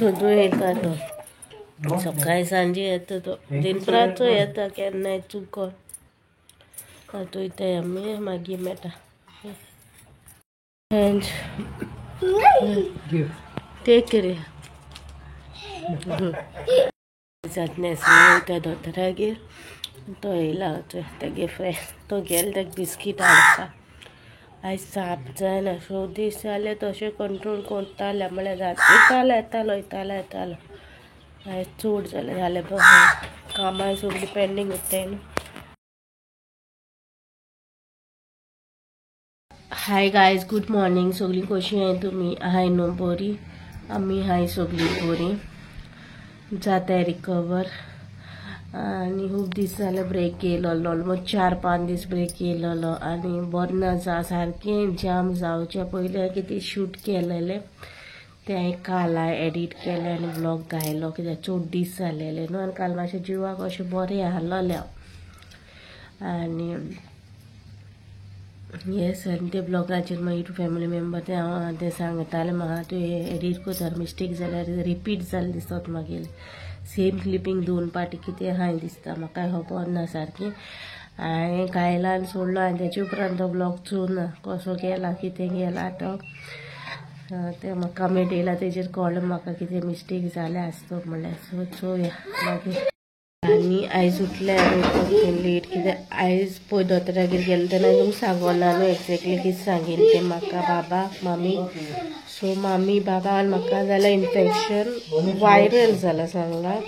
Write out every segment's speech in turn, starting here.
सोदू येता तो सकाळी सांजे येता तो दिनपराचो येता केन्नाय चुकोन दाखयताय आमी मागीर मेळटा टेक केयर जातनेस वयता दोतोरागेर तो येयला तेगे फ्रेंड तो गेलो तेका बिस्कीट हाडपा आयज साप जायना 6 दीस जाले तशें कंट्रोल करताले म्हळ्यार जाता येतालो आयज चड जालें कामां सगळीं पेंडींग उरताय न्हू. हाय गायज गुड मॉर्निंग सगळीं कशीं आहाय तुमी आहाय न्हू बरी आमी हाय सगळीं बरी जाताय रिकवर आनी खूब दीस जाले ब्रेक येयलोलो ऑलमोस्ट 4-5 दीस ब्रेक येयलोलो आनी बरें ना सारकें जाम जावचे पयलीं कितें शूट केलेलें तें हांवें काल एडिट केलें आनी ब्लॉग घायलो कित्याक 4 दीस जालेले न्हू आनी काल मातशें जिवाक अशें बरें आहलोलें आनी येस आनी ते ब्लॉगाचेर मागीर फॅमिली मेंबर ते सांगताले म्हाका तूं एडिट कोता मिस्टेक जाल्यार रिपीट जालें दिसता मागीर सेम क्लिपींग 2 पाटी कितें हाय दिसता म्हाका खबर ना सारकी हांवें घायला आनी सोडलो आनी तेचे उपरांत तो ब्लॉग चोवना कसो गेला कितें गेला तो ते म्हाका कमेंट येयला तेजेर कळ्ळें म्हाका कितें मिस्टेक जालें आसता म्हणल्यार सो चोवया मागीर आनी आयज उठलें आनी लेट कित्याक आयज पळय दोतोरागेर गेलें तेन्ना तुमकां सांगोना न्हू एक्झॅक्टली कितें सांगिल्लें तें म्हाका बाबा मामी सो मामी बाबा आनी म्हाका जाल्यार इन्फेक्शन वायरल जालां सांगलां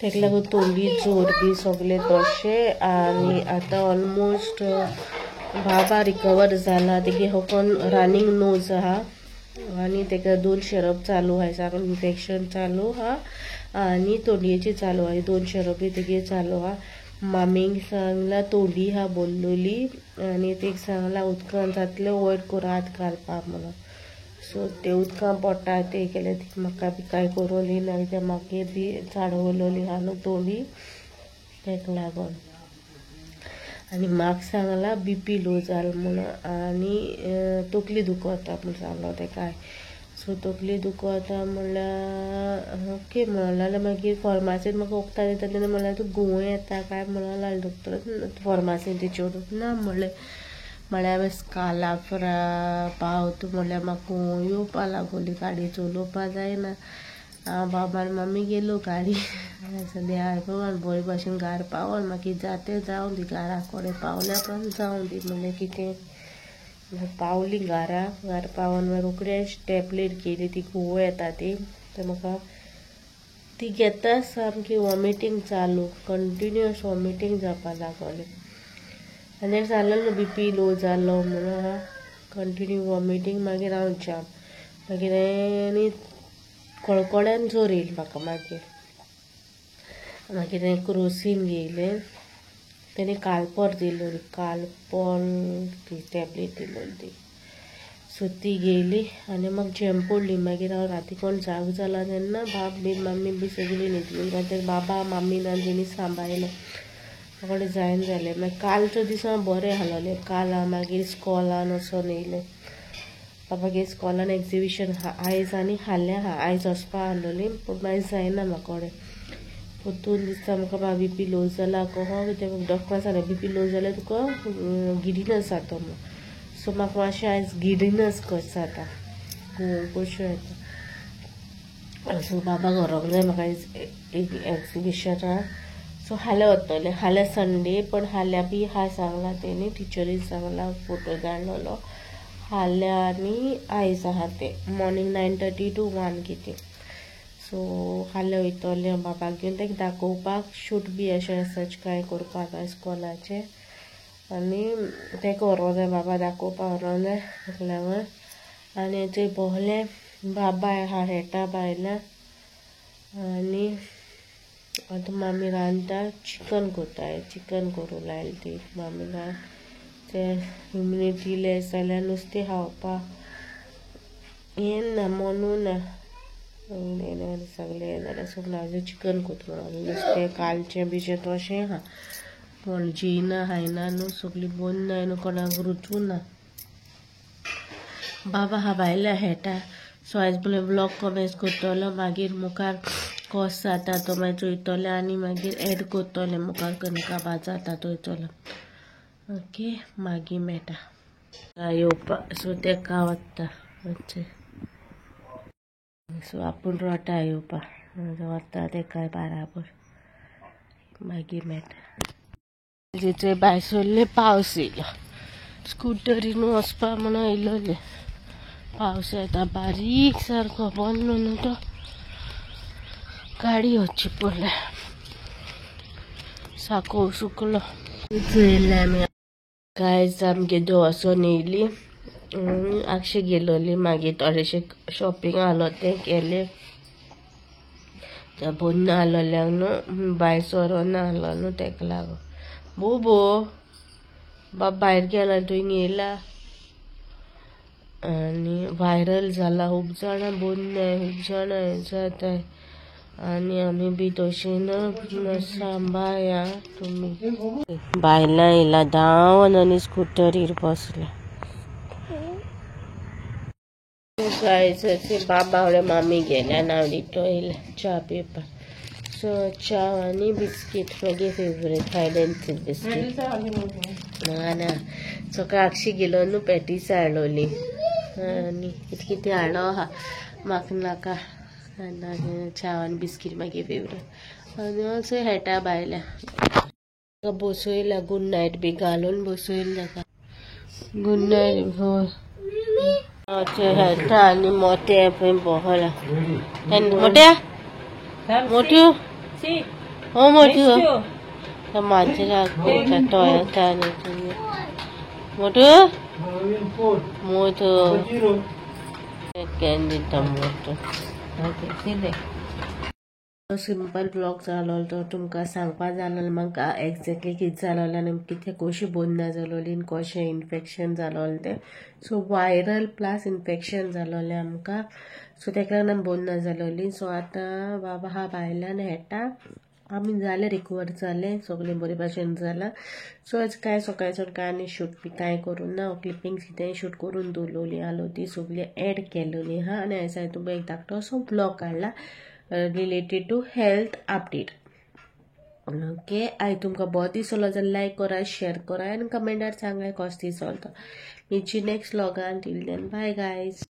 तेका लागून तोंडी जोर बी सगळें तशें आनी आतां ऑलमोस्ट बाबा रिकवर जाला तेगे होकोन रनिंग नोज आहा आनी तेका 2 सिरप चालू आहाय सांगून इन्फेक्शन चालू आहा आनी तोंडयेची चालू आहा 2 सिरपी तेगे चालू आहा मामीक सांगला तोंडी आहा बोल्लोली आनी तेका सांगला उदकान जातलें वयर करून हात घालपाक म्हणून सो ते उदकां पडटा ते केलें ती म्हाका बी कांय करोली ना ते मागीर बी चाडवलोली आहा न्हू तोंडी तेका लागोन आनी म्हाका सांगला BP लो जाल म्हणून आनी तकली दुखोता म्हूण सांगलो तेका सो तकली दुखोता म्हणल्यार ओके म्हणलें मागीर फॉर्मासींत म्हाका वखदां दिता तेन्ना म्हणल्यार तूं घुंवळ येता काय म्हणून लागलें डॉक्टर फॉर्मासींत ती चेडूं ना म्हणल्यार हांवें स्कालाफ्रा पावता म्हणल्यार म्हाका घुंवळ येवपा लागोली गाडी चलोवपा जायना हांव बाबा आनी मम्मी गेलो गाडी सद्या बरे भाशेन घार पावोन मागीर जातें जावं दी घारा कडेन पावल्या पण जावं दी म्हणलें कितें पावली घार पावोन मागीर रोखडेच टॅबलेट घेयली ती घुंवळ येता ती तर म्हाका ती घेता सामकी वॉमिटींग चालू कंटिन्युअस वॉमिटींग जावपा लागोली आनी जालें BP लो जालो म्हणून कंटिन्यू वॉमिटींग मागीर हांव जाम मागीर आनी कळकळ्यान जोर येयली म्हाका मागीर हांवें क्रोसीन घेयलें तेणी कालपोर दिल्ली कालपोर ती टॅबलेट दिल्ली ती सो ती घेयली आनी म्हाका झेम पडली मागीर हांव राती कोण जाग जाला तेन्ना बाब बी मम्मी बी सगळीं न्हिदली मागीर बाबा मम्मी ना तेणी सांबाळलें म्हाका जायना जालें मागीर कालचो दीस हांव बरें आहलोलें काल हांव मागीर इस्कॉलान वचोन येयलें बाबागे इस्कॉलान एक्जिबिशन आयज आनी हाल्या आहा आयज वचपा आहलोली पूण मागीर जायना म्हाका परतून दिसता म्हाका बाबा BP लो जाला कहो कित्याक डॉक्टरान सांगलें BP लो जाल्यार तुका गिडिनस जाता म्हणून सो म्हाका मातशें आयज गिडिनस कशें जाता कश्यो येता सो बाबा व्हरोंक जाय म्हाका आयज एक्जिबिशनाक सो हाल्या वतलें हाल्या संडे पण हाल्या बी हा सांगला तेणी टिचरीन सांगला फोटो धाडलोलो हाल्या आनी आयज आहा ते मॉर्निंग 9:30 to 1 कितें सो हाल्या वयतलें बाबाक घेवन तेका दाखोवपाक शूट बी अशें सच कांय करपाक इस्कॉलाचें आनी तेका व्हरोंक जाय बाबा दाखोवपाक व्हरोंक जाय ताका लागून आनी थंय भोवलें बाबा आहा हेटा बायलां आनी आतां मामी रांदता चिकन कोताय चिकन करूं लायली ती मामीला ते इम्युनिटी लेस जाल्यार नुस्तें खावपाक हें ना मनू ना सगळें जाल्यार सगळें चिकन कोता म्हणून नुस्तें कालचें बिचें तशें आहा पण जेयना खायना न्हू सगळीं बंद जाय न्हू कोणाक रुचूं ना बाबा हा भायल्या हेटा सो आयज बोले व्लॉग कमेंट करतलो मागीर मुखार कस जाता तो मागीर चोयतले आनी मागीर एड करतले मुखार कणका जाता थंयचलो ओके मागीर मेळटा येवपाक सो तेका वता सो आपूण रोटा येवपाक वता तेका बराबर मागीर मेळटा थंय भायर सरले पावस येयलो स्कुटरीन वचपा म्हणून येयलोले पावस येता बारीक सारको बंद न्हू तो गाडी वचची पडले साको सुकलो येयले आमी कांयच आमगे दोवोसोन येयली आक्षी गेलोली मागीर थोडेशे शॉपिंग आहलो तें केलें त्या बोन आहलोल्याक न्हू भायर सोरो नाहलो न्हू तेका लागून बोबो बाब भायर गेला थंय येयला आनी व्हायरल जाला खूब जाणां बोन्नाय खूब जाणां हें जाताय आनी आमी बी तशीं सांबाळया तुमी बायलां येयला धांवन आनी स्कुटरीर बसला गायचे बाबा वाडे मामी गेल्या नावडीतो येयला च्या पिवपा सो च्या आनी बिस्कीट मागे फेवरेट हायडेंसी बिस्कीट ना सकाळ आक्षी गेलो न्हू पॅटीस हाडलोली आनी कितें कितें हाडलो आहा म्हाका नाका च्या आनी बिस्कीट मागे फेवरेट आनी ऑल्सो हेटा भायल्या बसयल्या गुड नायट बी घालून बसयल्या ताका गुड नायट हेटा आनी मोटे खंय बोहला मोट्या मोट्यो हो मोट्यो माजरा टोयता आनी तुमी मोट्यो मोठो कॅन्डी टमाटो सिंपल ब्लॉग जालो तो तुमकां सांगपा जालो म्हाका एक्झॅक्टली कितें जालोलें आनी कितें कशी बोन्ना जालोली आनी कशें इन्फेक्शन जालोलें तें सो व्हायरल प्लस इन्फेक्शन जालोलें आमकां सो तेका लागून बोन्ना जालोली सो आतां बाबा हा भायल्यान हेटा आमी जालें रिकवर जालें सगळें बरे भाशेन जालां सो आज कांय सकाळचो कांय आनी शूट बी कांय करूं ना क्लिपिंग्स कितेंय शूट करून दवरलोली आलो ती सगळी एड केलोली हा आनी आयज हांवें तुमकां एक धाकटो असो ब्लॉग काडला related to health update okay आय तुमकां बरो दिसलो जाल्यार लायक करा शेअर करा आनी कमेंटार सांगाय कसो दिसलो तो मिची नेक्स्ट व्लॉगान टील देन बाय गायज.